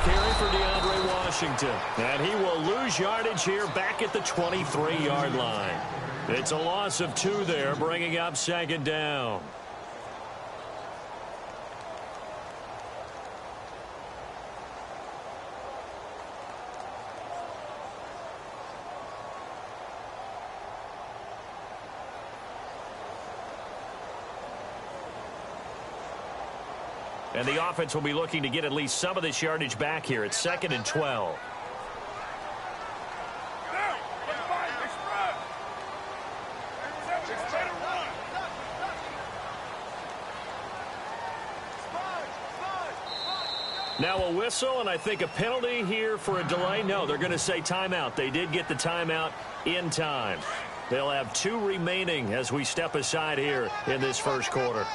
carry for DeAndre Washington. And he will lose yardage here back at the 23-yard line. It's a loss of 2 there, bringing up second down. And the offense will be looking to get at least some of this yardage back here. It's 2nd and 12. Now a whistle, and I think a penalty here for a delay. No, they're going to say timeout. They did get the timeout in time. They'll have 2 remaining as we step aside here in this first quarter.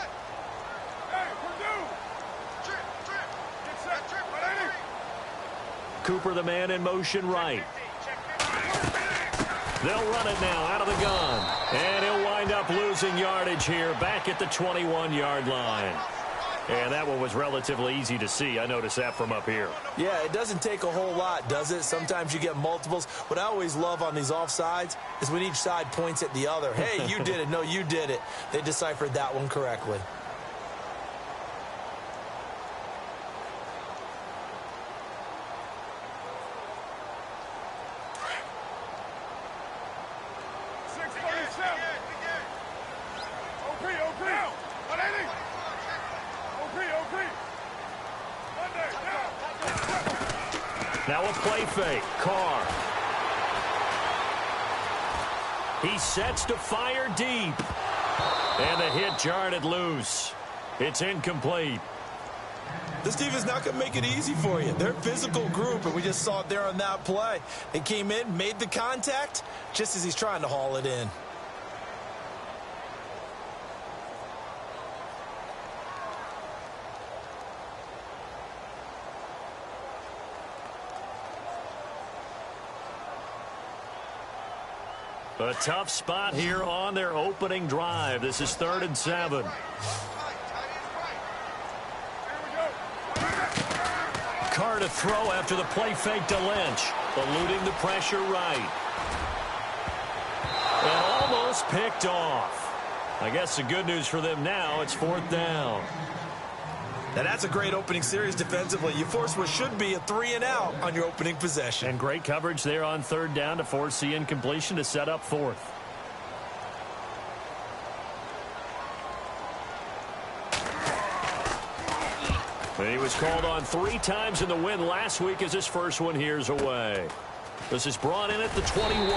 Cooper, the man in motion right. They'll run it now out of the gun. And he'll wind up losing yardage here back at the 21-yard line. And that one was relatively easy to see. I noticed that from up here. Yeah, it doesn't take a whole lot, does it? Sometimes you get multiples. What I always love on these offsides is when each side points at the other. Hey, you did it. No, you did it. They deciphered that one correctly. Now a play fake. Carr. He sets to fire deep. And the hit jarred it loose. It's incomplete. This team is not going to make it easy for you. They're a physical group, and we just saw it there on that play. They came in, made the contact, just as he's trying to haul it in. A tough spot here on their opening drive. This is 3rd and 7. Carr to throw after the play fake to Lynch. Eluding the pressure right. And almost picked off. I guess the good news for them now, it's 4th down. Now that's a great opening series defensively. You force what should be a 3-and-out on your opening possession. And great coverage there on 3rd down to force the incompletion to set up 4th. He was called on 3 times in the win last week as his first one here's away. This is brought in at the 21.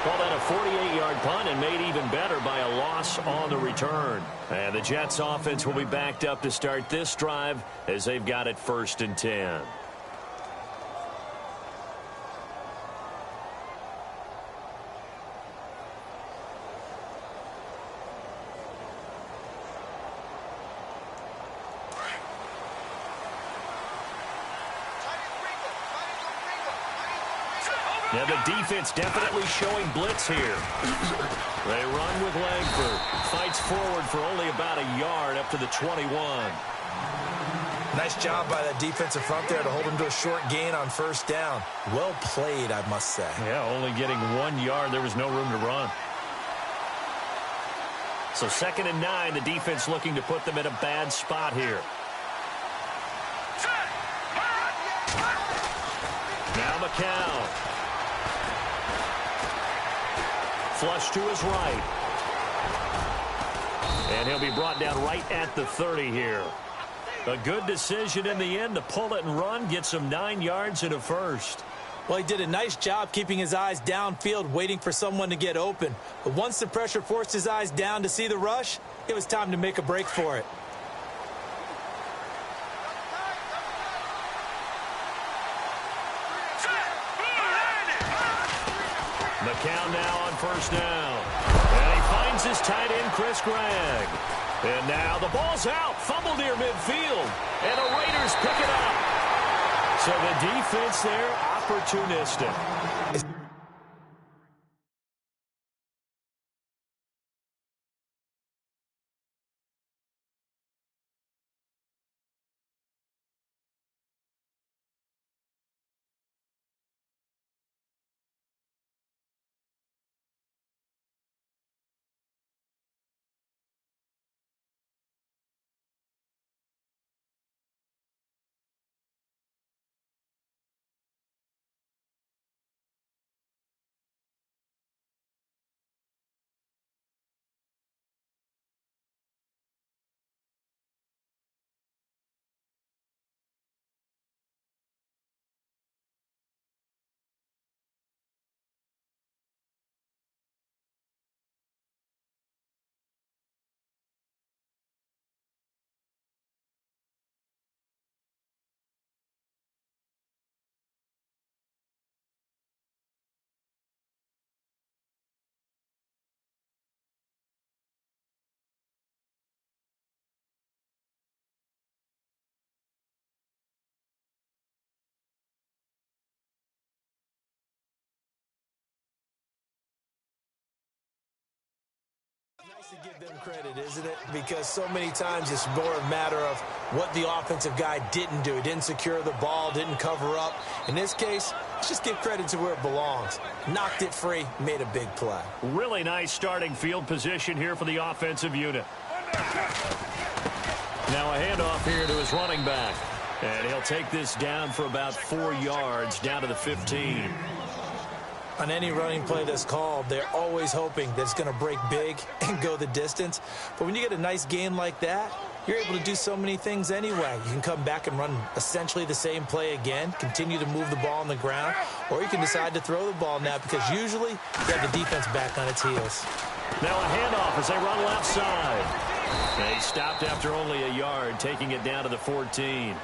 Called that a 48-yard punt and made even better by a loss on the return. And the Jets offense will be backed up to start this drive as they've got it 1st and 10. Now the defense definitely showing blitz here. They run with Langford. Fights forward for only about a yard up to the 21. Nice job by that defensive front there to hold him to a short gain on 1st down. Well played, I must say. Yeah, only getting 1 yard. There was no room to run. So 2nd and 9, the defense looking to put them in a bad spot here. Now McCown. Flush to his right. And he'll be brought down right at the 30 here. A good decision in the end to pull it and run, get some 9 yards and a first. Well, he did a nice job keeping his eyes downfield, waiting for someone to get open. But once the pressure forced his eyes down to see the rush, it was time to make a break for it. McCown now on 1st down. And he finds his tight end, Chris Gregg. And now the ball's out. Fumble near midfield. And the Raiders pick it up. So the defense there, opportunistic. to give them credit, isn't it? Because so many times it's more a matter of what the offensive guy didn't do. He didn't secure the ball, didn't cover up. In this case, let's just give credit to where it belongs. Knocked it free, made a big play. Really nice starting field position here for the offensive unit. Now a handoff here to his running back. And he'll take this down for about 4 yards, down to the 15. On any running play that's called, they're always hoping that it's going to break big and go the distance. But when you get a nice gain like that, you're able to do so many things anyway. You can come back and run essentially the same play again, continue to move the ball on the ground, or you can decide to throw the ball now because usually you have the defense back on its heels. Now a handoff as they run left side. They stopped after only a yard, taking it down to the 14.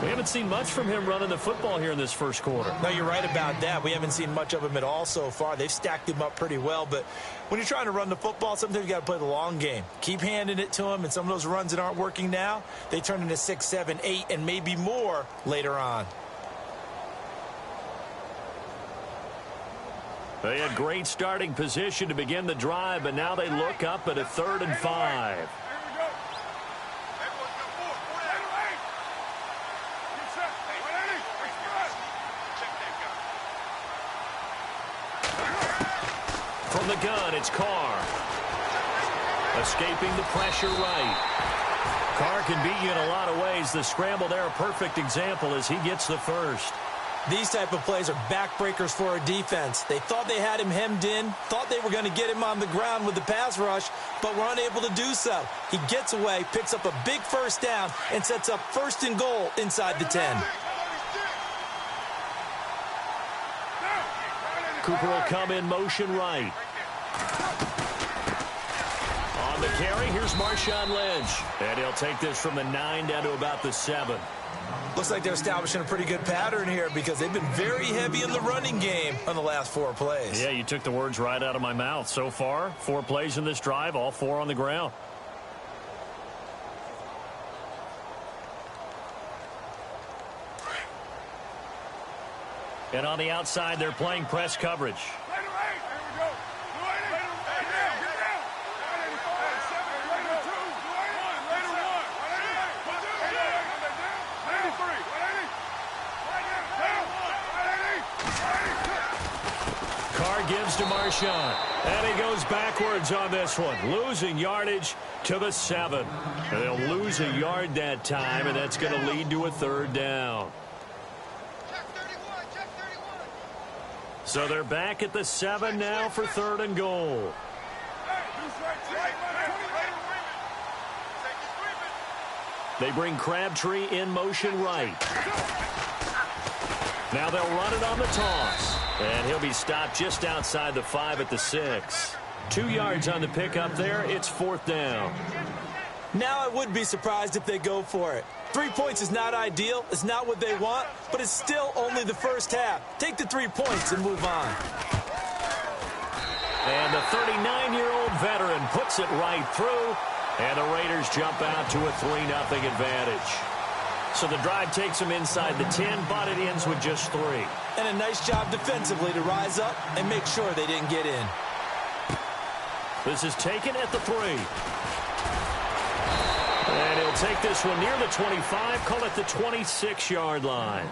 We haven't seen much from him running the football here in this first quarter. No, you're right about that. We haven't seen much of him at all so far. They've stacked him up pretty well, but when you're trying to run the football, sometimes you got to play the long game. Keep handing it to him, and some of those runs that aren't working now, they turn into 6, 7, 8, and maybe more later on. They had great starting position to begin the drive, but now they look up at a 3rd and 5. From the gun, it's Carr. Escaping the pressure right. Carr can beat you in a lot of ways. The scramble there, a perfect example as he gets the first. These type of plays are backbreakers for a defense. They thought they had him hemmed in, thought they were going to get him on the ground with the pass rush, but were unable to do so. He gets away, picks up a big first down, and sets up 1st and goal inside the 10. Cooper will come in motion right. On the carry, here's Marshawn Lynch. And he'll take this from the 9 down to about the 7. Looks like they're establishing a pretty good pattern here because they've been very heavy in the running game on the last 4 plays. Yeah, you took the words right out of my mouth. So far, 4 plays in this drive, all 4 on the ground. And on the outside, they're playing press coverage. Carr gives to Marshawn, and he goes backwards on this one, losing yardage to the 7. And they'll lose a yard that time, and that's going to lead to a 3rd down. So they're back at the 7 now for 3rd and goal. They bring Crabtree in motion right. Now they'll run it on the toss. And he'll be stopped just outside the 5 at the 6. 2 yards on the pickup there. It's 4th down. Now I would be surprised if they go for it. 3 points is not ideal. It's not what they want, but it's still only the first half. Take the 3 points and move on. And the 39-year-old veteran puts it right through, and the Raiders jump out to a 3-0 advantage. So the drive takes them inside the 10, but it ends with just 3. And a nice job defensively to rise up and make sure they didn't get in. This is taken at the 3. And he'll take this one near the 25, call it the 26-yard line.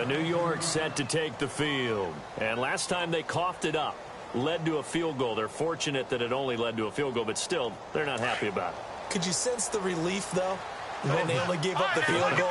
New York set to take the field. And last time they coughed it up, led to a field goal. They're fortunate that it only led to a field goal, but still, they're not happy about it. Could you sense the relief, though? When they only gave up the field goal,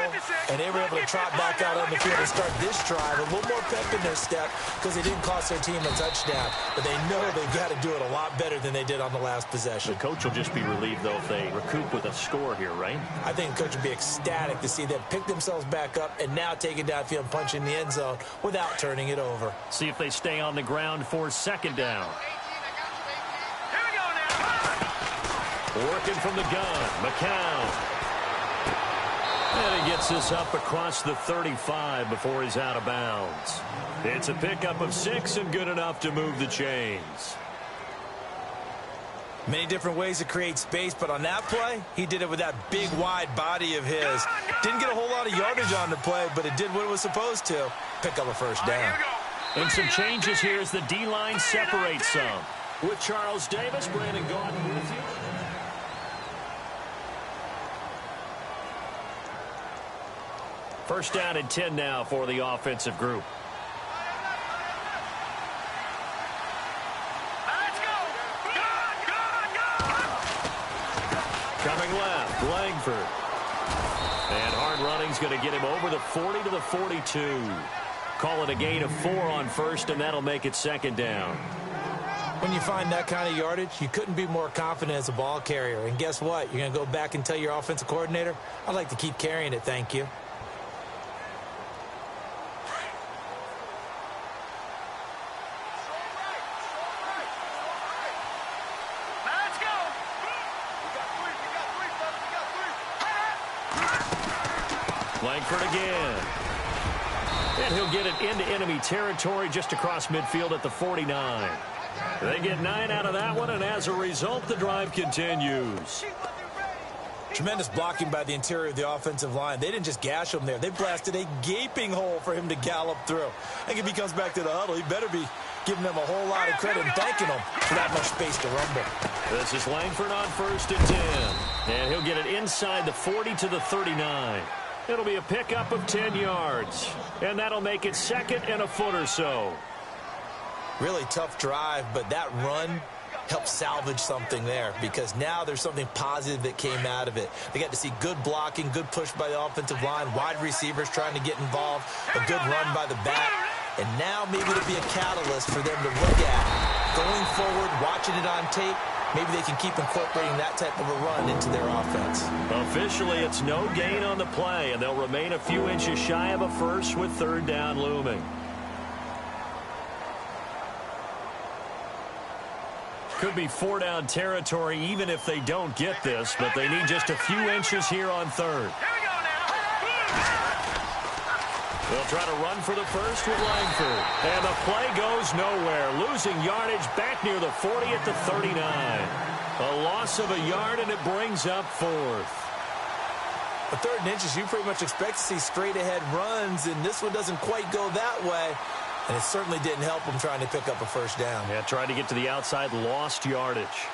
and they were able to trot back out on the field and start this drive. A little more pep in their step because they didn't cost their team a touchdown. But they know they've got to do it a lot better than they did on the last possession. The coach will just be relieved, though, if they recoup with a score here, right? I think the coach would be ecstatic to see them pick themselves back up and now take it downfield and punch in the end zone without turning it over. See if they stay on the ground for 2nd down. Working from the gun, McCown. And he gets this up across the 35 before he's out of bounds. It's a pickup of 6 and good enough to move the chains. Many different ways to create space, but on that play, he did it with that big, wide body of his. Didn't get a whole lot of yardage on the play, but it did what it was supposed to. Pick up a 1st down. And some changes here as the D-line separates some. With Charles Davis, Brandon Gaudin with you. First down and 10 now for the offensive group. Let's go! Coming left, Langford. And hard running's going to get him over the 40 to the 42. Call it a gain of 4 on first, and that'll make it second down. When you find that kind of yardage, you couldn't be more confident as a ball carrier. And guess what? You're going to go back and tell your offensive coordinator, I'd like to keep carrying it, thank you. Let's go! Langford again. And he'll get it into enemy territory just across midfield at the 49. They get 9 out of that one, and as a result, the drive continues. Tremendous blocking by the interior of the offensive line. They didn't just gash him there. They blasted a gaping hole for him to gallop through. I think if he comes back to the huddle, he better be giving them a whole lot of credit and thanking them for that much space to rumble. This is Langford on first and 10. And he'll get it inside the 40 to the 39. It'll be a pickup of 10 yards. And that'll make it second and a foot or so. Really tough drive, but that run helped salvage something there because now there's something positive that came out of it. They got to see good blocking, good push by the offensive line, wide receivers trying to get involved, a good run by the back, and now maybe it'll be a catalyst for them to look at. Going forward, watching it on tape, maybe they can keep incorporating that type of a run into their offense. Officially, it's no gain on the play, and they'll remain a few inches shy of a first with third down looming. Could be 4-down territory even if they don't get this, but they need just a few inches here on third. Here we go now. They'll try to run for the first with Langford. And the play goes nowhere. Losing yardage back near the 40 at the 39. A loss of a yard, and it brings up fourth. A third and inches, you pretty much expect to see straight-ahead runs, and this one doesn't quite go that way. And it certainly didn't help them trying to pick up a first down. Yeah, tried to get to the outside, lost yardage.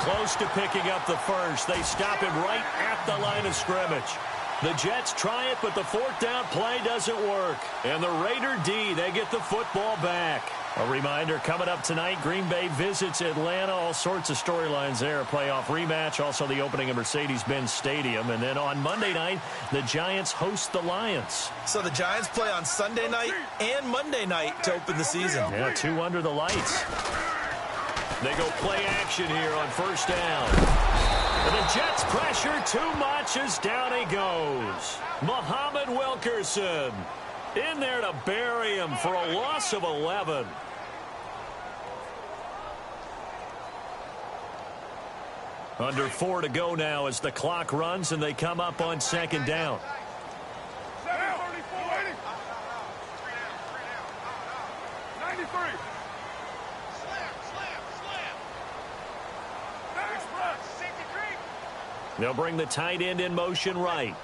Close to picking up the first. They stop him right at the line of scrimmage. The Jets try it, but the fourth down play doesn't work. And the Raider D, they get the football back. A reminder, coming up tonight, Green Bay visits Atlanta. All sorts of storylines there. A playoff rematch, also the opening of Mercedes-Benz Stadium. And then on Monday night, the Giants host the Lions. So the Giants play on Sunday night and Monday night to open the season. Yeah, 2 under the lights. They go play action here on first down. And the Jets pressure too much as down he goes. Muhammad Wilkerson in there to bury him for a loss of 11. Under 4 to go now as the clock runs and they come up on second down. 93. They'll bring the tight end in motion right.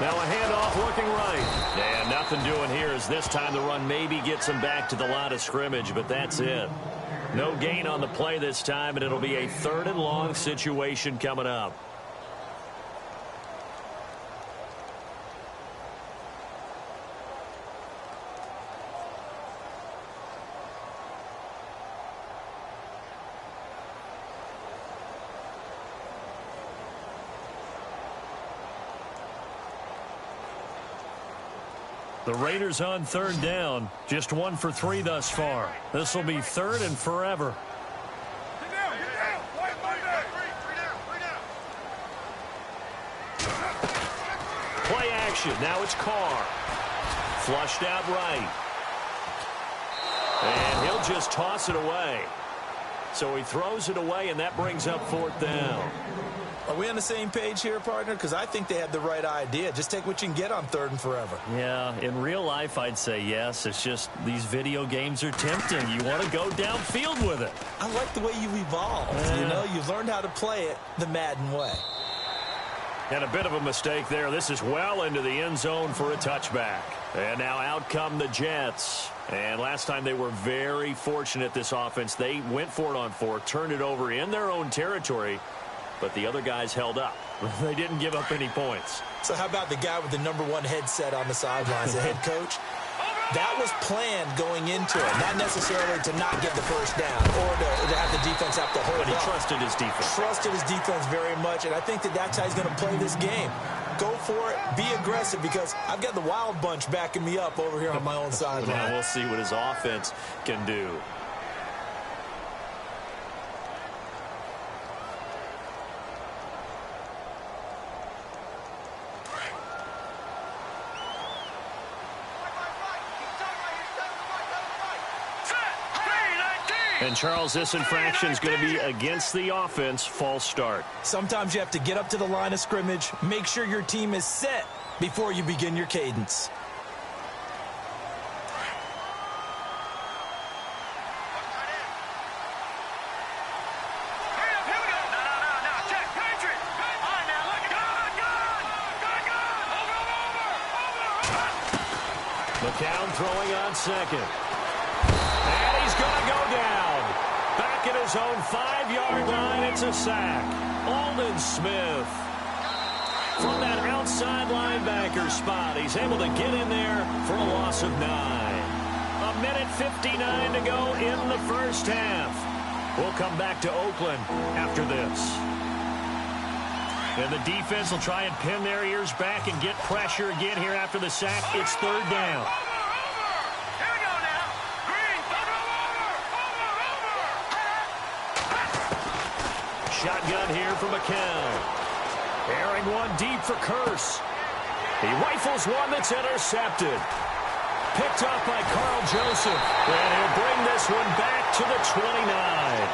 Now a handoff looking right. And nothing doing here as this time the run maybe gets him back to the line of scrimmage, but that's it. No gain on the play this time, and it'll be a 3rd and long situation coming up. The Raiders on third down. Just 1 for 3 thus far. This will be 3rd and forever. Play action. Now it's Carr. Flushed out right. And he'll just toss it away. So he throws it away, and that brings up 4th down. Are we on the same page here, partner? Because I think they had the right idea. Just take what you can get on 3rd and forever. Yeah, in real life, I'd say yes. It's just these video games are tempting. You want to go downfield with it. I like the way you've evolved. You know, you've learned how to play it the Madden way. And a bit of a mistake there. This is well into the end zone for a touchback. And now out come the Jets. And last time they were very fortunate, this offense. They went for it on 4th, turned it over in their own territory, but the other guys held up. They didn't give up any points. So how about the guy with the #1 headset on the sidelines, the head coach? That was planned going into it, not necessarily to not get the first down or to have the defense have to hold But he up. trusted his defense. Trusted his defense very much, and I think that's how he's going to play this game. Go for it, be aggressive, because I've got the wild bunch backing me up over here on my own sideline. Now we'll see what his offense can do. And, Charles, this infraction is going to be against the offense. False start. Sometimes you have to get up to the line of scrimmage, make sure your team is set before you begin your cadence. McCown throwing on 2nd. And he's going to go down. Back at his own 5-yard line, it's a sack. Aldon Smith. From that outside linebacker spot, he's able to get in there for a loss of 9. 1:59 to go in the first half. We'll come back to Oakland after this. And the defense will try and pin their ears back and get pressure again here after the sack. It's 3rd down. Shotgun here for McCown. Airing one deep for Curse. He rifles one that's intercepted. Picked up by Carl Joseph. And he'll bring this one back to the 29.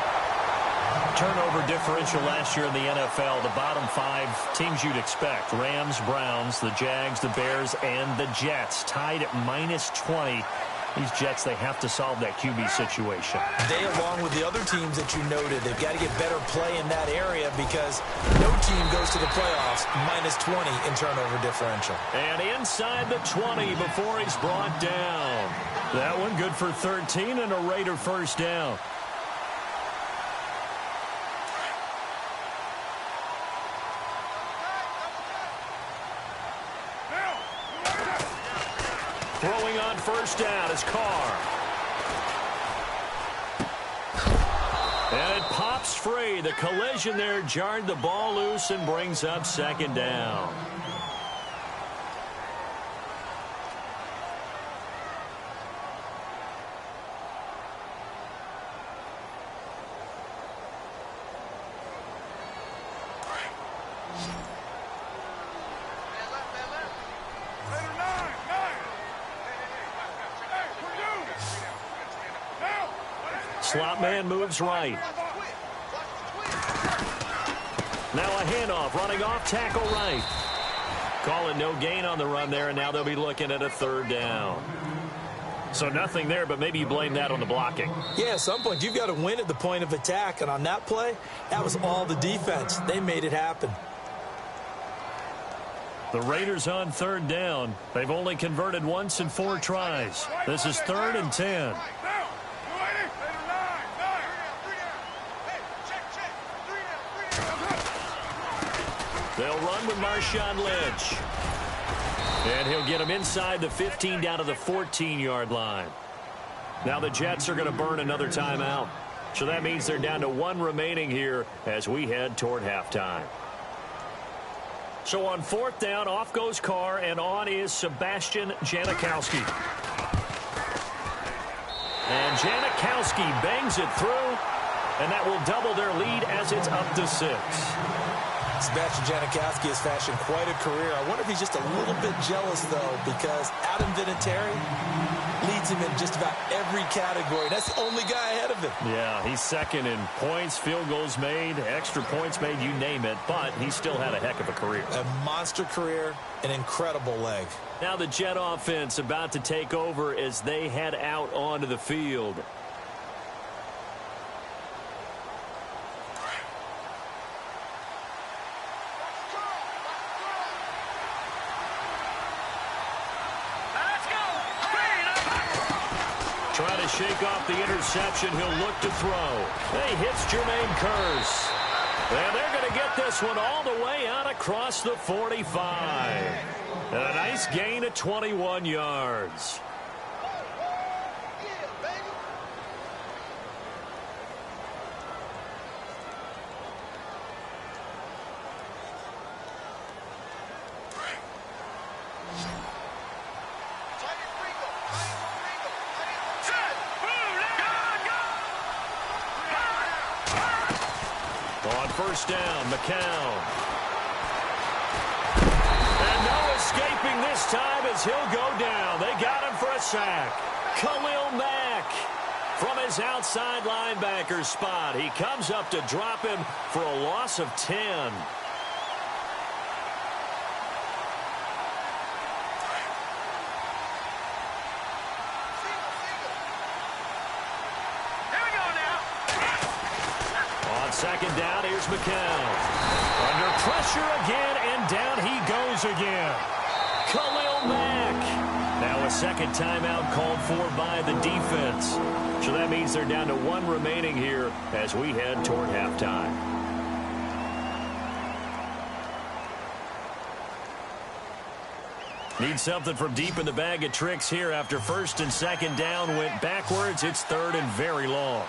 Turnover differential last year in the NFL, the bottom 5 teams you'd expect. Rams, Browns, the Jags, the Bears, and the Jets. Tied at -20. These Jets, they have to solve that QB situation. They, along with the other teams that you noted, they've got to get better play in that area because no team goes to the playoffs -20 in turnover differential. And inside the 20 before he's brought down. That one good for 13 and a Raider first down. Throwing on first down is Carr. And it pops free. The collision there jarred the ball loose and brings up 2nd down. Slot man moves right. Now a handoff, running off tackle right. Call it no gain on the run there, and now they'll be looking at a 3rd down. So nothing there, but maybe you blame that on the blocking. Yeah, at some point you've got to win at the point of attack, and on that play, that was all the defense. They made it happen. The Raiders on 3rd down. They've only converted once in 4 tries. This is 3rd and 10. They'll run with Marshawn Lynch. And he'll get him inside the 15 down to the 14-yard line. Now the Jets are going to burn another timeout. So that means they're down to 1 remaining here as we head toward halftime. So on 4th down, off goes Carr, and on is Sebastian Janikowski. And Janikowski bangs it through, and that will double their lead as it's up to 6. Sebastian Janikowski has fashioned quite a career. I wonder if he's just a little bit jealous, though, because Adam Vinatieri leads him in just about every category. That's the only guy ahead of him. Yeah, he's second in points, field goals made, extra points made, you name it, but he still had a heck of a career. A monster career, an incredible leg. Now the Jet offense about to take over as they head out onto the field. Trying to shake off the interception. He'll look to throw. He hits Jermaine Kearse. And they're going to get this one all the way out across the 45. And a nice gain of 21 yards. On first down, McCown. And no escaping this time as he'll go down. They got him for a sack. Khalil Mack from his outside linebacker spot. He comes up to drop him for a loss of 10. Second down, here's McCown. Under pressure again, and down he goes again. Khalil Mack. Now a second timeout called for by the defense. So that means they're down to one remaining here as we head toward halftime. Need something from deep in the bag of tricks here after first and second down went backwards. It's third and very long.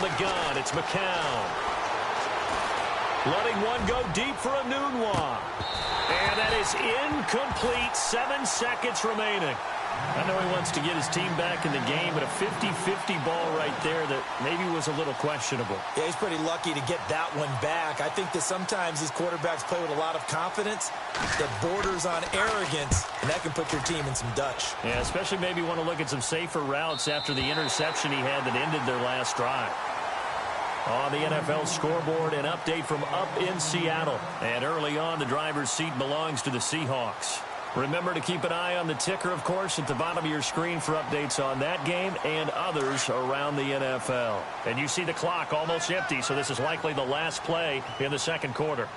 The gun, it's McCown. Letting one go deep for a Nunwa. And that is incomplete. 7 seconds remaining. I know he wants to get his team back in the game, but a 50-50 ball right there that maybe was a little questionable. Yeah, he's pretty lucky to get that one back. I think that sometimes these quarterbacks play with a lot of confidence that borders on arrogance, and that can put your team in some Dutch. Yeah, especially maybe want to look at some safer routes after the interception he had that ended their last drive. On the NFL scoreboard, an update from up in Seattle. And early on, the driver's seat belongs to the Seahawks. Remember to keep an eye on the ticker, of course, at the bottom of your screen for updates on that game and others around the NFL. And you see the clock almost empty, so this is likely the last play in the second quarter.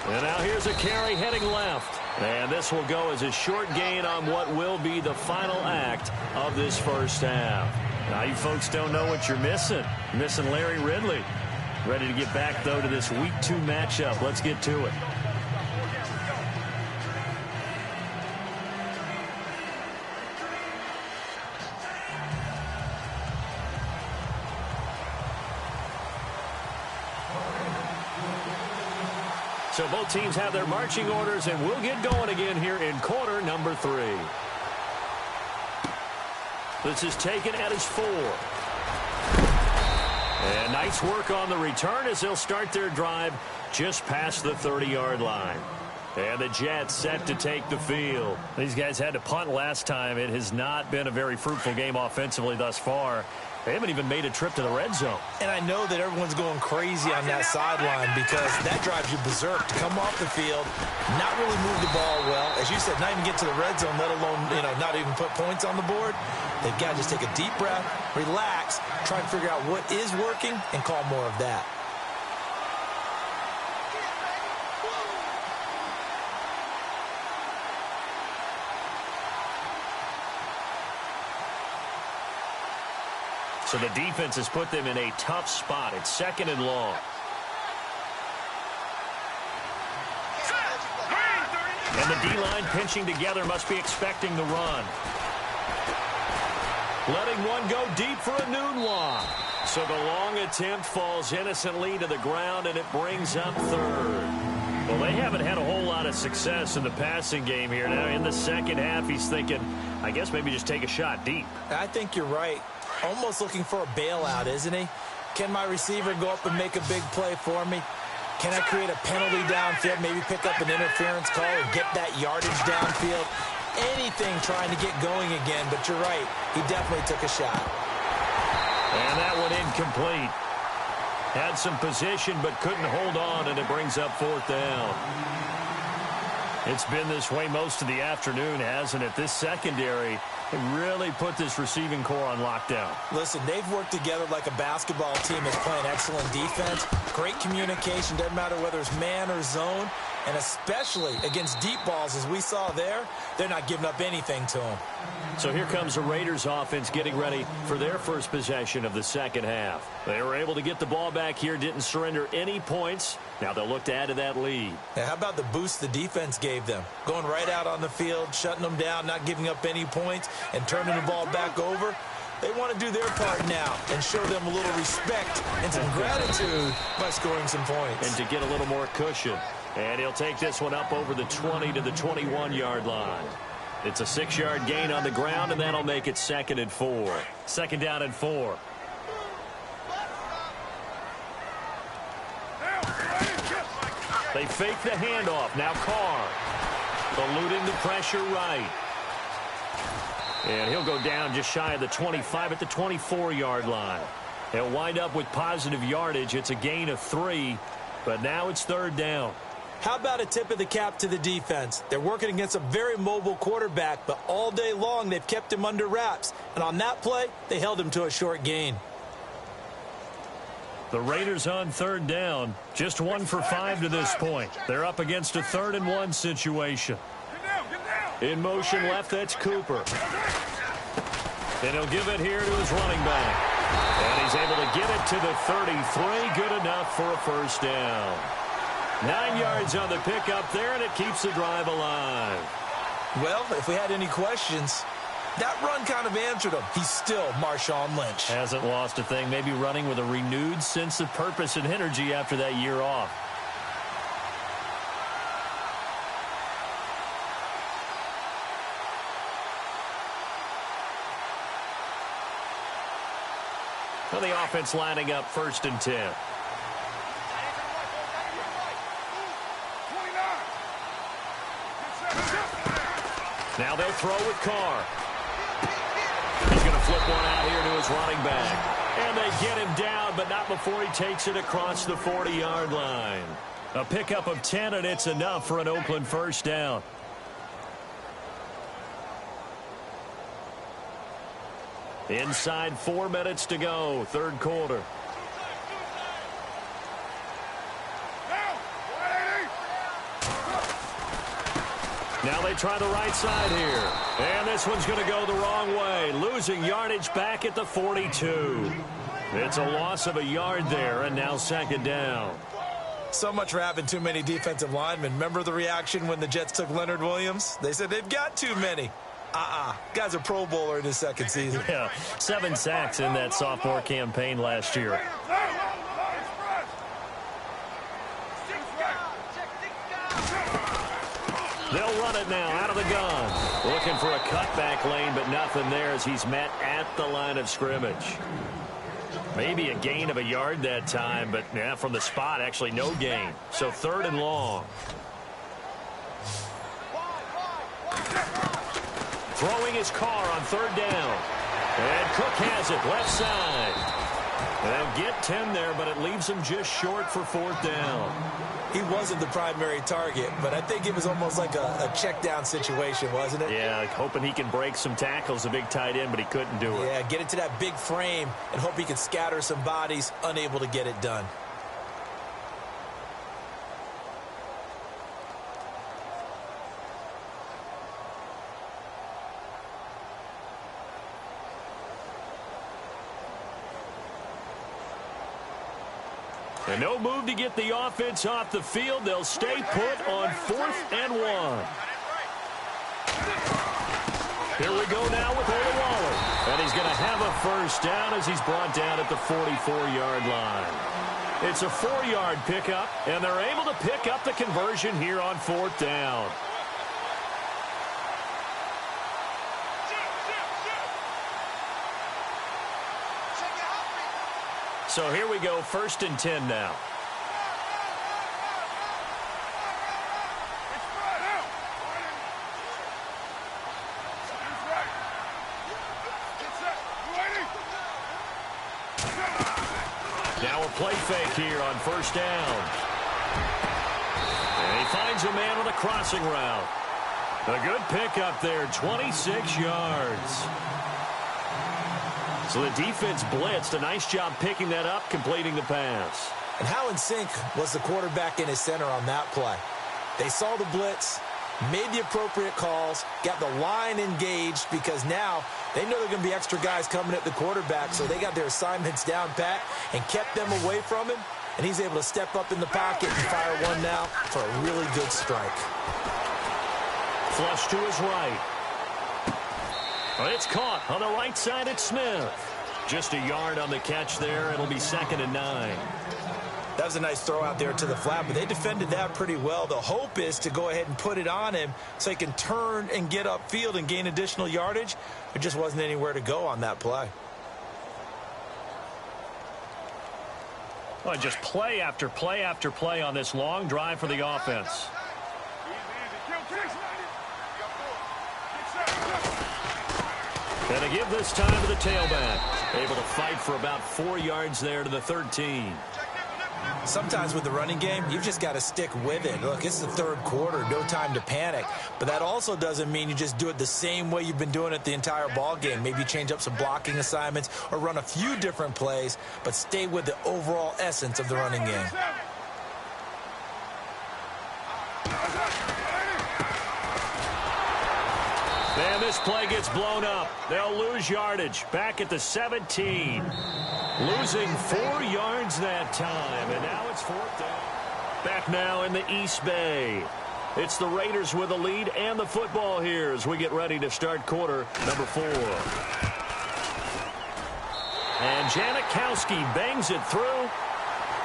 And now here's a carry heading left. And this will go as a short gain on what will be the final act of this first half. Now you folks don't know what you're missing. Missing Larry Ridley. Ready to get back, though, to this Week 2 matchup. Let's get to it. So both teams have their marching orders, and we'll get going again here in quarter number 3. This is taken at his 4. And nice work on the return as they'll start their drive just past the 30-yard line. And the Jets set to take the field. These guys had to punt last time. It has not been a very fruitful game offensively thus far. They haven't even made a trip to the red zone. And I know that everyone's going crazy on that sideline because that drives you berserk to come off the field, not really move the ball well. As you said, not even get to the red zone, let alone, not even put points on the board. They've got to just take a deep breath, relax, try and figure out what is working, and call more of that. So the defense has put them in a tough spot. It's second and long. And the D-line pinching together must be expecting the run. Letting one go deep for a Nunwa. So the long attempt falls innocently to the ground, and it brings up third. Well, they haven't had a whole lot of success in the passing game here. Now, in the second half, he's thinking, I guess maybe just take a shot deep. I think you're right. Almost looking for a bailout, isn't he? Can my receiver go up and make a big play for me? Can I create a penalty downfield, maybe pick up an interference call or get that yardage downfield? Anything trying to get going again, but you're right. He definitely took a shot. And that one incomplete. Had some position but couldn't hold on, and it brings up fourth down. It's been this way most of the afternoon, hasn't it? This secondary really put this receiving core on lockdown. Listen, they've worked together like a basketball team that's playing excellent defense. Great communication, doesn't matter whether it's man or zone. And especially against deep balls, as we saw there, they're not giving up anything to them. So here comes the Raiders offense getting ready for their first possession of the second half. They were able to get the ball back here, didn't surrender any points. Now they'll look to add to that lead. Now, how about the boost the defense gave them? Going right out on the field, shutting them down, not giving up any points, and turning the ball back over. They want to do their part now and show them a little respect and some gratitude by scoring some points. And to get a little more cushion. And he'll take this one up over the 20 to the 21-yard line. It's a 6-yard gain on the ground, and that'll make it 2nd and 4. 2nd down and 4. They fake the handoff. Now Carr eluding the pressure right. And he'll go down just shy of the 25 at the 24-yard line. He'll wind up with positive yardage. It's a gain of 3, but now it's 3rd down. How about a tip of the cap to the defense? They're working against a very mobile quarterback, but all day long they've kept him under wraps. And on that play, they held him to a short gain. The Raiders on 3rd down, just 1 for 5 to this point. They're up against a 3rd and 1 situation. In motion left, that's Cooper. And he'll give it here to his running back. And he's able to get it to the 33. Good enough for a first down. 9 yards on the pickup there, and it keeps the drive alive. Well, if we had any questions, that run kind of answered him. He's still Marshawn Lynch. Hasn't lost a thing, maybe running with a renewed sense of purpose and energy after that year off. Well, the offense lining up 1st and 10. Now they'll throw with Carr. He's going to flip one out here to his running back. And they get him down, but not before he takes it across the 40-yard line. A pickup of 10, and it's enough for an Oakland first down. Inside 4 minutes to go, 3rd quarter. Now they try the right side here. And this one's going to go the wrong way. Losing yardage back at the 42. It's a loss of a yard there, and now 2nd down. So much for having too many defensive linemen. Remember the reaction when the Jets took Leonard Williams? They said they've got too many. Guy's a Pro Bowler in his 2nd season. Yeah, 7 sacks in that sophomore campaign last year. They'll run it now out of the gun. Looking for a cutback lane, but nothing there as he's met at the line of scrimmage. Maybe a gain of a yard that time, but yeah, from the spot, actually no gain. So 3rd and long. Throwing his Carr on 3rd down. And Cook has it left side. They'll get 10 there, but it leaves him just short for 4th down. He wasn't the primary target, but I think it was almost like a check down situation, wasn't it? Yeah, hoping he can break some tackles, a big tight end, but he couldn't do it. Yeah, get it to that big frame and hope he can scatter some bodies, unable to get it done. And no move to get the offense off the field. They'll stay put on 4th and 1. Here we go now with Waller. And he's going to have a first down as he's brought down at the 44-yard line. It's a 4-yard pickup, and they're able to pick up the conversion here on 4th down. So here we go, 1st and 10 now. Now a play fake here on 1st down. And he finds a man with a crossing route. A good pickup there, 26 yards. So the defense blitzed. A nice job picking that up, completing the pass. And how in sync was the quarterback and his center on that play? They saw the blitz, made the appropriate calls, got the line engaged because now they know there are going to be extra guys coming at the quarterback, so they got their assignments down pat and kept them away from him, and he's able to step up in the pocket and fire one now for a really good strike. Flush to his right. But it's caught on the right side at Smith. Just a yard on the catch there. It'll be 2nd and 9. That was a nice throw out there to the flat, but they defended that pretty well. The hope is to go ahead and put it on him so he can turn and get upfield and gain additional yardage. There just wasn't anywhere to go on that play. Well, just play after play after play on this long drive for the offense. And to give this time to the tailback. Able to fight for about 4 yards there to the 13. Sometimes with the running game, you've just got to stick with it. Look, it's the 3rd quarter, no time to panic. But that also doesn't mean you just do it the same way you've been doing it the entire ball game. Maybe change up some blocking assignments or run a few different plays, but stay with the overall essence of the running game. And this play gets blown up. They'll lose yardage. Back at the 17. Losing 4 yards that time. And now it's 4th down. Back now in the East Bay. It's the Raiders with the lead and the football here as we get ready to start quarter number 4. And Janikowski bangs it through.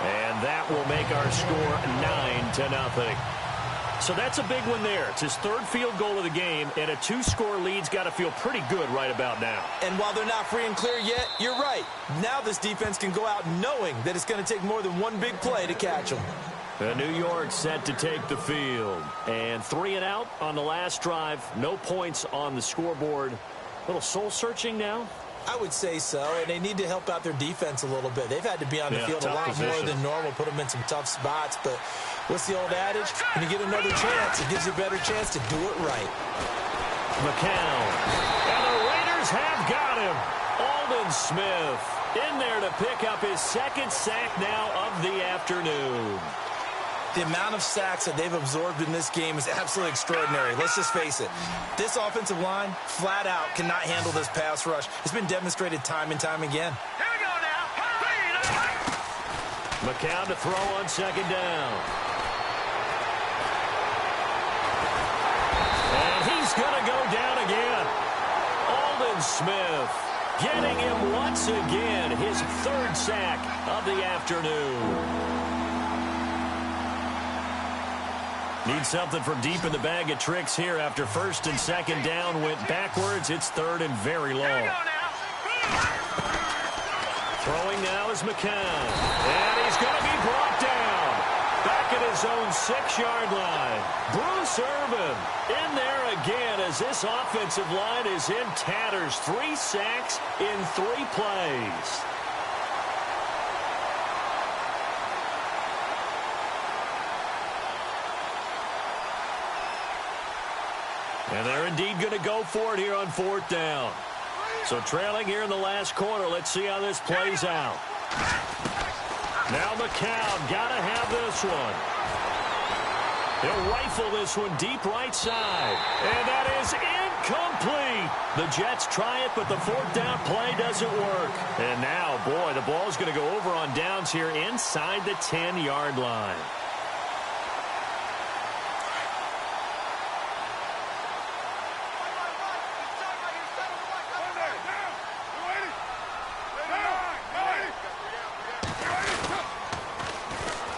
And that will make our score 9-0. So that's a big one there. It's his 3rd field goal of the game, and a 2-score lead's got to feel pretty good right about now. And while they're not free and clear yet, you're right. Now this defense can go out knowing that it's going to take more than one big play to catch them. And New York set to take the field. And 3 and out on the last drive. No points on the scoreboard. A little soul-searching now. I would say so, and they need to help out their defense a little bit. They've had to be on the field a lot more than normal, put them in some tough spots. But what's the old adage? When you get another chance, it gives you a better chance to do it right. McCown. And the Raiders have got him. Aldon Smith in there to pick up his 2nd sack now of the afternoon. The amount of sacks that they've absorbed in this game is absolutely extraordinary. Let's just face it. This offensive line, flat out, cannot handle this pass rush. It's been demonstrated time and time again. Here we go now. McCown to throw on 2nd down. And he's going to go down again. Aldon Smith getting him once again, his 3rd sack of the afternoon. Need something from deep in the bag of tricks here after 1st and 2nd down went backwards. It's 3rd and very long. Throwing now is McCown. And he's going to be brought down. Back at his own 6-yard line. Bruce Irvin in there again as this offensive line is in tatters. 3 sacks in 3 plays. And they're indeed going to go for it here on 4th down. So trailing here in the last quarter. Let's see how this plays out. Now McCown got to have this one. He'll rifle this one deep right side. And that is incomplete. The Jets try it, but the 4th down play doesn't work. And now, boy, the ball's going to go over on downs here inside the 10-yard line.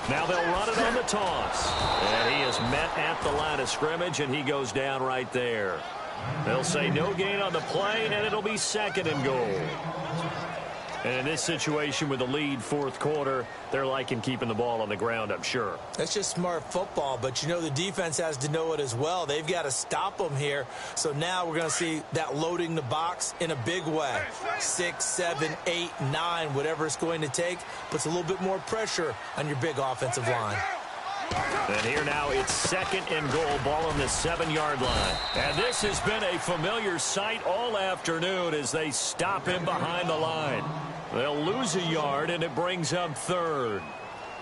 Now they'll run it on the toss. And he is met at the line of scrimmage, and he goes down right there. They'll say no gain on the play, and it'll be second and goal. And in this situation with the lead fourth quarter, they're liking keeping the ball on the ground, I'm sure. That's just smart football, but you know the defense has to know it as well. They've got to stop them here. So now we're going to see that loading the box in a big way. 6, 7, 8, 9, whatever it's going to take, puts a little bit more pressure on your big offensive line. And here now it's second and goal, ball on the 7-yard line. And this has been a familiar sight all afternoon as they stop him behind the line. They'll lose a yard, and it brings up third.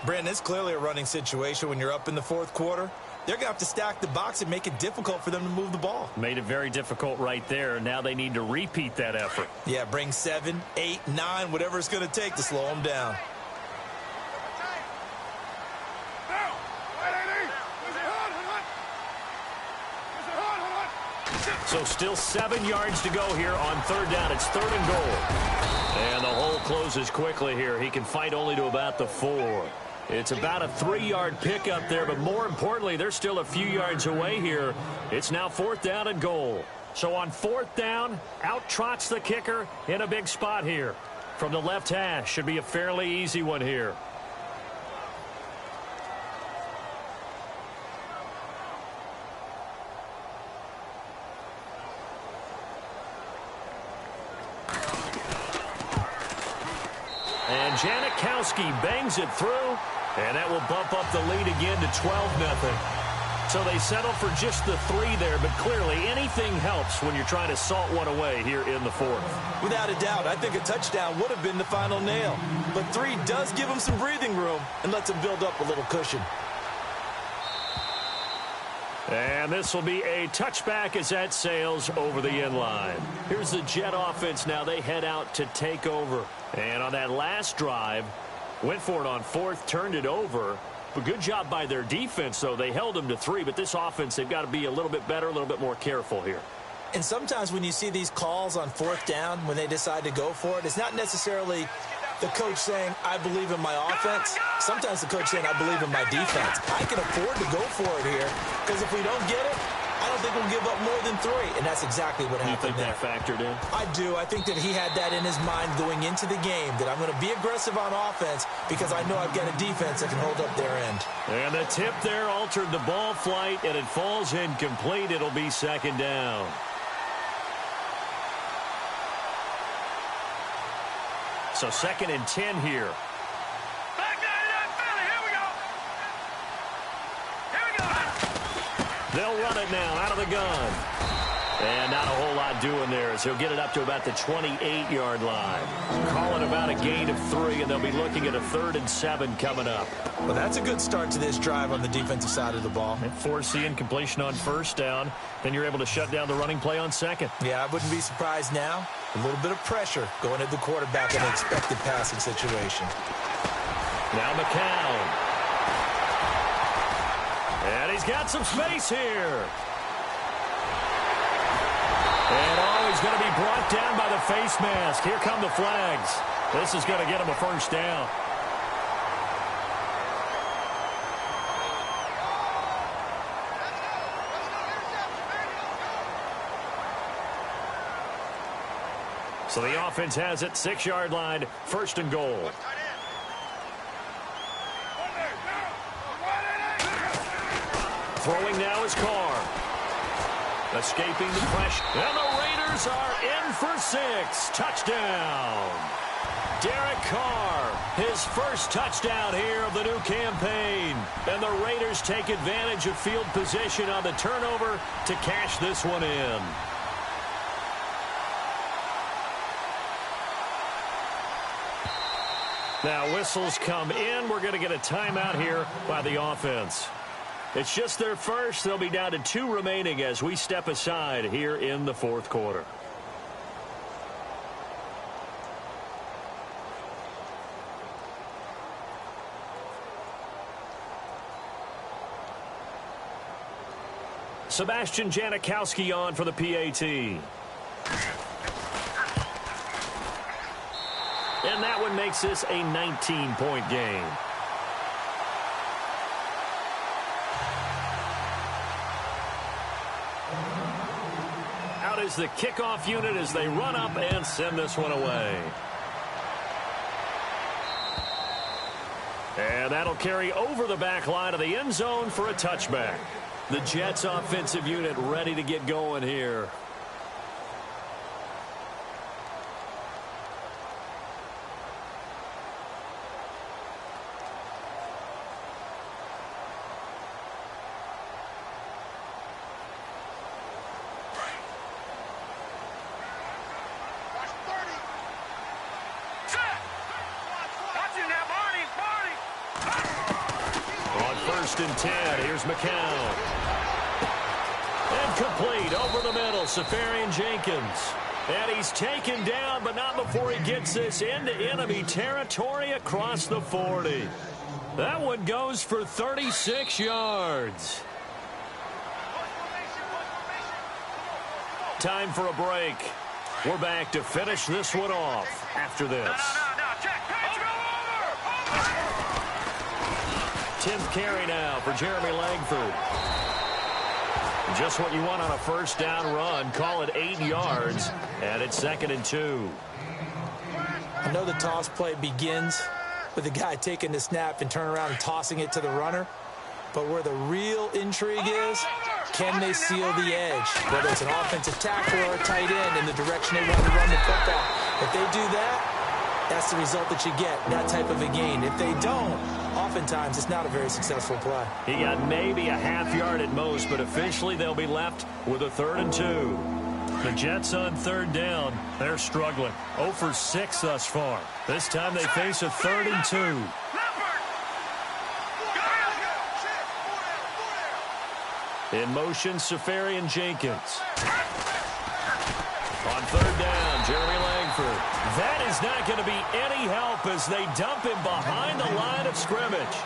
Brandon, it's clearly a running situation when you're up in the fourth quarter. They're going to have to stack the box and make it difficult for them to move the ball. Made it very difficult right there. Now they need to repeat that effort. Yeah, bring 7, 8, 9, whatever it's going to take to slow them down. So still 7 yards to go here on third down. It's third and goal. And the hole closes quickly here. He can fight only to about the 4. It's about a 3-yard pickup there, but more importantly, they're still a few yards away here. It's now fourth down and goal. So on fourth down, out trots the kicker in a big spot here. From the left hash, should be a fairly easy one here. And Janikowski bangs it through, and that will bump up the lead again to 12-0. So they settle for just the 3 there, but clearly anything helps when you're trying to salt one away here in the fourth. Without a doubt, I think a touchdown would have been the final nail. But 3 does give them some breathing room and lets them build up a little cushion. And this will be a touchback as that sails over the end line. Here's the Jet offense now. They head out to take over. And on that last drive, went for it on fourth, turned it over. But good job by their defense, though. They held them to 3. But this offense, they've got to be a little bit better, a little bit more careful here. And sometimes when you see these calls on fourth down, when they decide to go for it, it's not necessarily the coach saying, I believe in my offense. Sometimes the coach saying, I believe in my defense. I can afford to go for it here because if we don't get it, I don't think we'll give up more than 3. And that's exactly what happened there. You think that factored in? I do. I think that he had that in his mind going into the game, that I'm going to be aggressive on offense because I know I've got a defense that can hold up their end. And the tip there altered the ball flight, and it falls incomplete. It'll be second down. So second and 10 here. Back down to that Philly. Here we go. Here we go. They'll run it now out of the gun. And not a whole lot doing there as he'll get it up to about the 28-yard line. Calling about a gain of 3, and they'll be looking at a 3rd and 7 coming up. Well, that's a good start to this drive on the defensive side of the ball. And forcing completion on first down. Then you're able to shut down the running play on second. Yeah, I wouldn't be surprised now. A little bit of pressure going at the quarterback in an expected passing situation. Now McCown. And he's got some space here. And he's going to be brought down by the face mask. Here come the flags. This is going to get him a first down. So the offense has it, 6-yard line, first and goal. Throwing now is Carr. Escaping the pressure. And the Raiders are in for 6. Touchdown. Derek Carr, his first touchdown here of the new campaign. And the Raiders take advantage of field position on the turnover to cash this one in. Now whistles come in. We're going to get a timeout here by the offense. It's just their first. They'll be down to 2 remaining as we step aside here in the fourth quarter. Sebastian Janikowski on for the PAT. And that one makes this a 19-point game. as the kickoff unit as they run up and send this one away. And that'll carry over the back line of the end zone for a touchback. The Jets offensive unit ready to get going here. And 10. Here's McCown. And complete over the middle. Safarian Jenkins. And he's taken down, but not before he gets this into enemy territory across the 40. That one goes for 36 yards. Time for a break. We're back to finish this one off after this. 10th carry now for Jeremy Langford. Just what you want on a first down run. Call it 8 yards, and it's 2nd and 2. I know the toss play begins with the guy taking the snap and turning around and tossing it to the runner. But where the real intrigue is, can they seal the edge? Whether it's an offensive tackle or a tight end in the direction they want to run the football. If they do that, that's the result that you get, that type of a gain. If they don't, oftentimes it's not a very successful play. He got maybe a half yard at most, but officially they'll be left with a 3rd and 2. The Jets on 3rd down, they're struggling. 0 for 6 thus far. This time they face a 3rd and 2. In motion, Safarian Jenkins. On 3rd down, Jeremy Langford. That is not going to be any help as they dump him behind the line of scrimmage.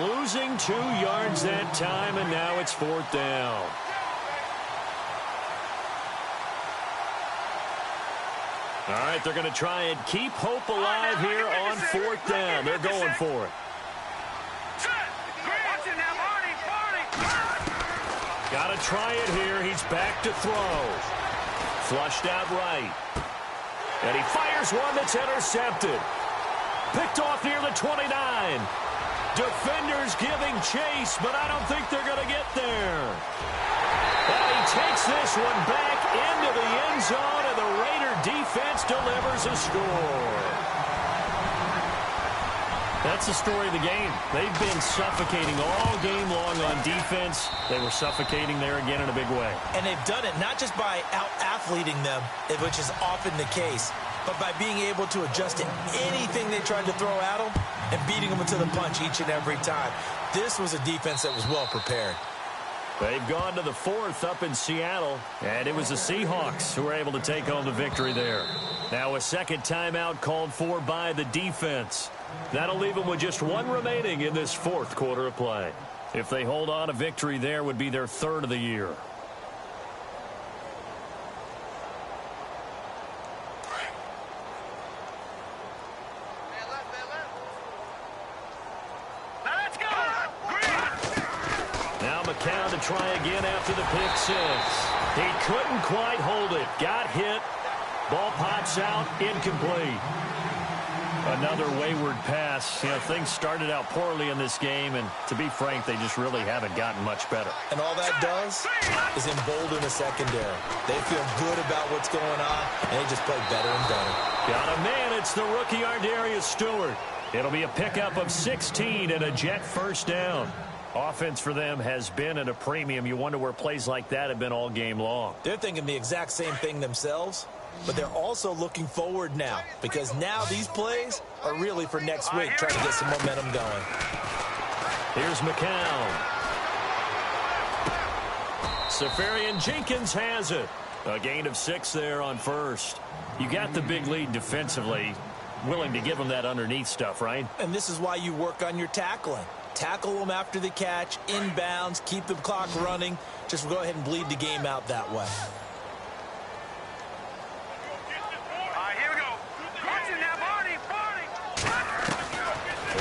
Losing 2 yards that time, and now it's 4th down. All right, they're going to try and keep hope alive here on 4th down. They're going for it. Got to try it here. He's back to throw. Flushed out right. And he fires one that's intercepted. Picked off near the 29. Defenders giving chase, but I don't think they're going to get there. And he takes this one back into the end zone, and the Raider defense delivers a score. That's the story of the game. They've been suffocating all game long on defense. They were suffocating there again in a big way. And they've done it not just by out-athleting them, which is often the case, but by being able to adjust to anything they tried to throw at them and beating them to the punch each and every time. This was a defense that was well prepared. They've gone to the 4th up in Seattle, and it was the Seahawks who were able to take home the victory there. Now a second timeout called for by the defense. That'll leave them with just 1 remaining in this 4th quarter of play. If they hold on, a victory there would be their 3rd of the year. Now McCown to try again after the pick 6. He couldn't quite hold it. Got hit. Ball pops out. Incomplete. Another wayward pass. You know, things started out poorly in this game, and to be frank, they just really haven't gotten much better. And all that does is embolden the secondary. They feel good about what's going on, and they just play better and better. Got a man. It's the rookie Ardarius Stewart. It'll be a pickup of 16 and a Jet first down. Offense for them has been at a premium. You wonder where plays like that have been all game long. They're thinking the exact same thing themselves. But they're also looking forward now, because now these plays are really for next week, trying to get some momentum going. Here's McCown. Safarian Jenkins has it. A gain of 6 there on 1st. You got the big lead defensively. Willing to give them that underneath stuff, right? And this is why you work on your tackling. Tackle them after the catch, inbounds, keep the clock running. Just go ahead and bleed the game out that way.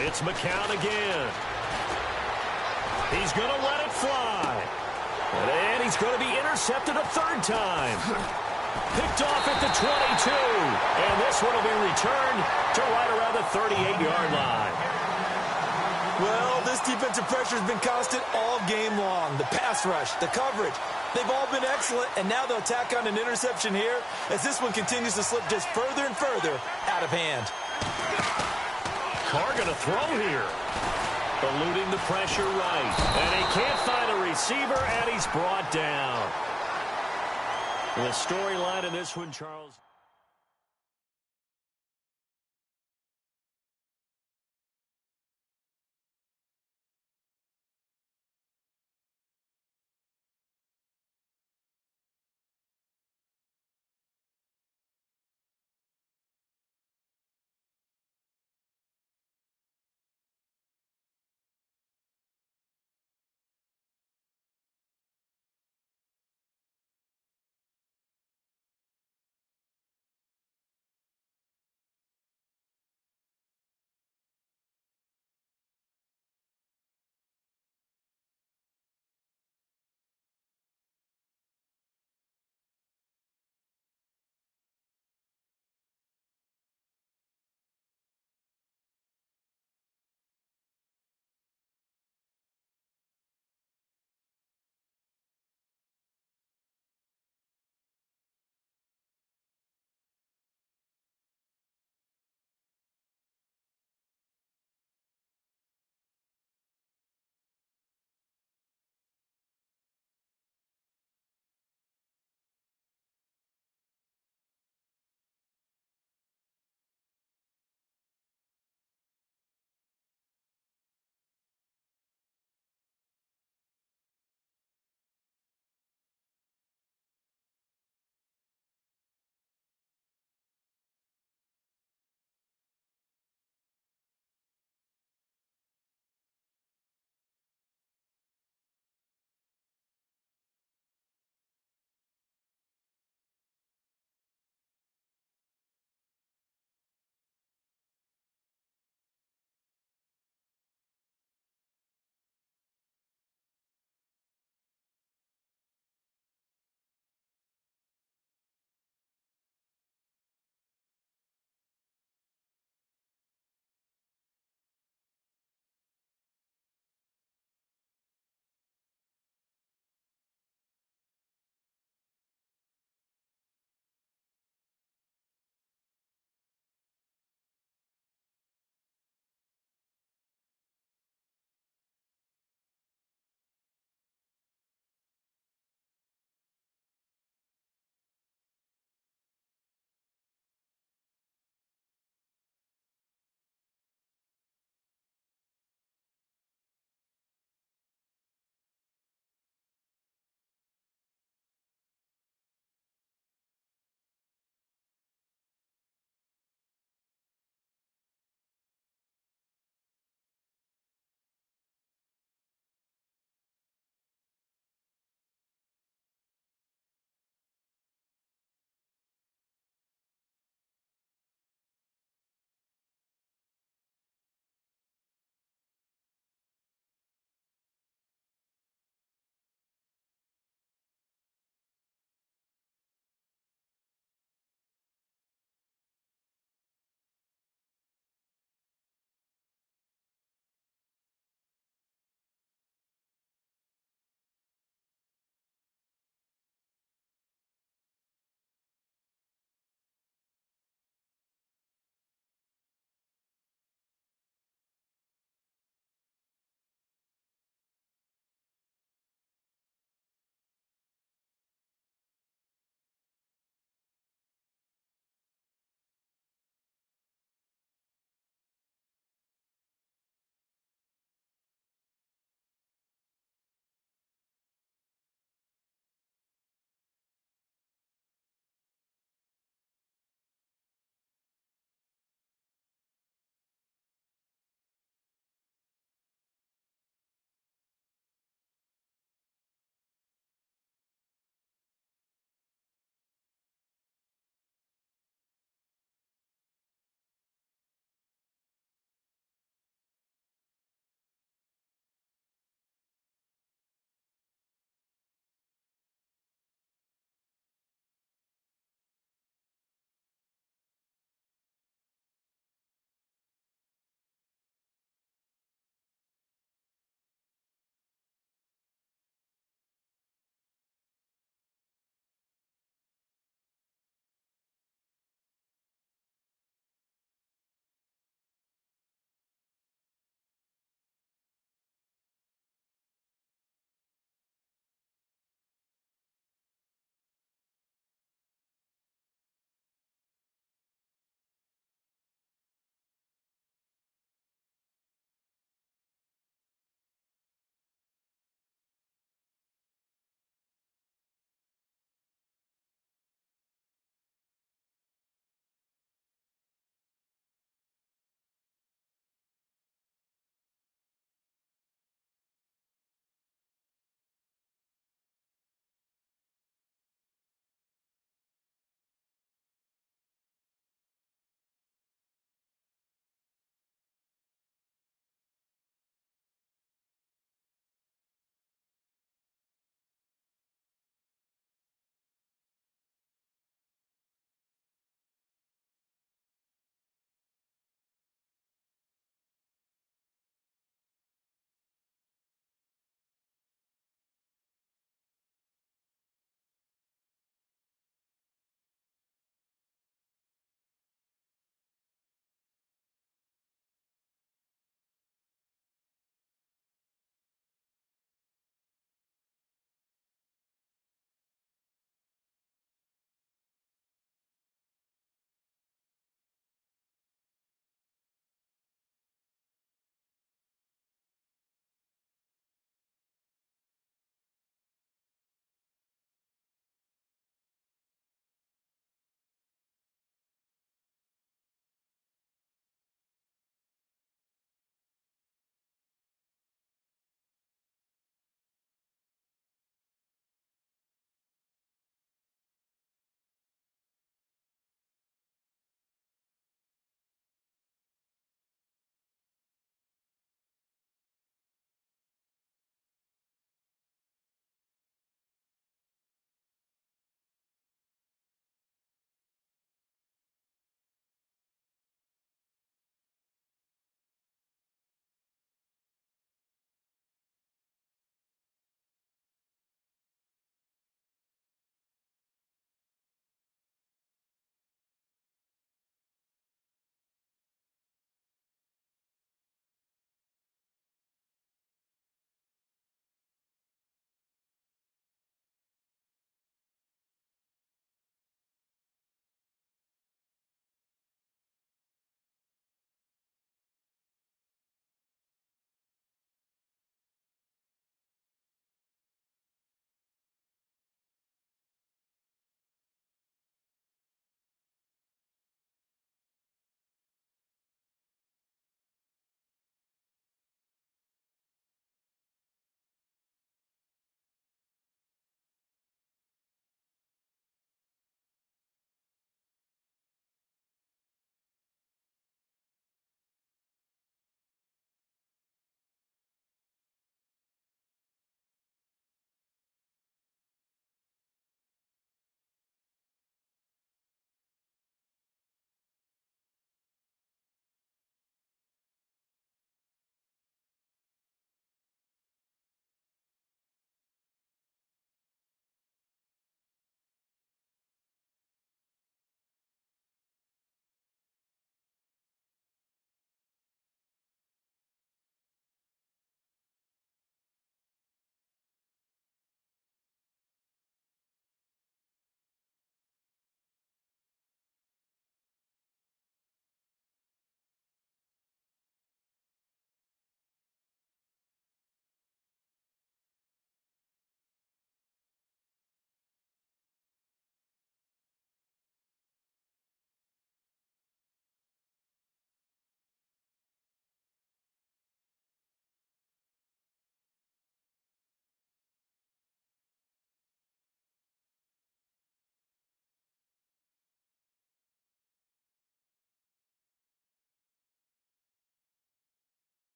It's McCown again. He's going to let it fly. And he's going to be intercepted a 3rd time. Picked off at the 22. And this one will be returned to right around the 38-yard line. Well, this defensive pressure has been constant all game long. The pass rush, the coverage, they've all been excellent, and now they'll tack on an interception here as this one continues to slip just further and further out of hand. Carr going to throw here. Eluding the pressure right. And he can't find a receiver, and he's brought down. The storyline in this one, Charles.